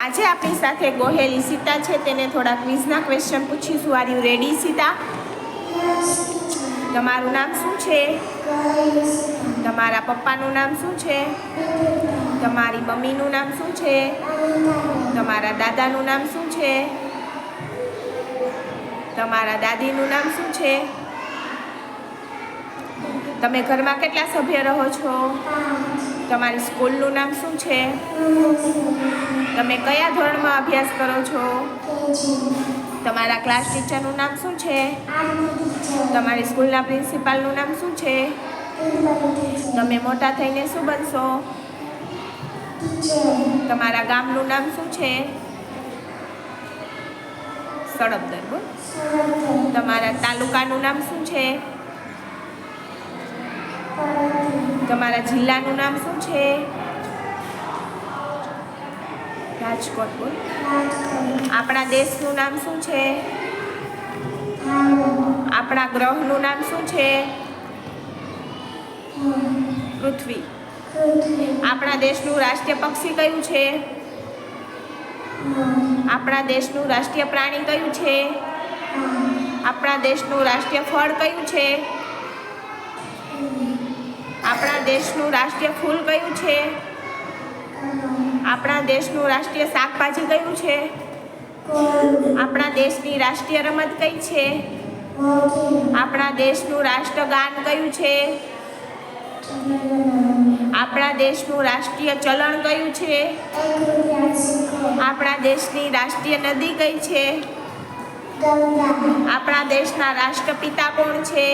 આજે આપણી સાથે ગોહેલ ઈશિતા છે. તેને થોડા ક્વિઝના ક્વેશ્ચન પૂછીશું. Are you ready Ishita? તમારું નામ શું છે? તમારા પપ્પાનું નામ શું છે? તમારી મમ્મીનું નામ શું છે? તમારા દાદાનું નામ શું છે? તમારા દાદીનું નામ શું છે? તમે ઘરમાં કેટલા સભ્ય રહો છો? તમારી સ્કૂલનું નામ શું છે? તમે કયા ધોરણમાં અભ્યાસ કરો છો? તમારા ક્લાસ ટીચરનું નામ શું છે? તમારી સ્કૂલના પ્રિન્સિપાલનું નામ શું છે? તમે મોટા થઈને શું બનશો? તમારા ગામનું નામ શું છે? સળબદર બોલ. તમારા તાલુકાનું નામ શું છે? તમારા જિલ્લાનું નામ શું છે? રાજકોટ બોલ. આપણા દેશનું નામ શું છે? આપણા ગ્રહનું નામ શું છે? પૃથ્વી. આપણા દેશનું રાષ્ટ્રીય પક્ષી કયું છે? આપણા દેશનું રાષ્ટ્રીય પ્રાણી કયું છે? આપણા દેશનું રાષ્ટ્રીય ફળ કયું છે? આપણા દેશનું રાષ્ટ્રીય ફૂલ કયું છે? આપણા દેશનું રાષ્ટ્રીય શાકભાજી કયું છે? આપણા દેશની રાષ્ટ્રીય રમત કઈ છે? આપણા દેશનું રાષ્ટ્રગાન કયું છે? આપણા દેશનું રાષ્ટ્રીય ચલણ કયું છે? આપણા દેશની રાષ્ટ્રીય નદી કઈ છે? આપણા દેશના રાષ્ટ્રપિતા કોણ છે?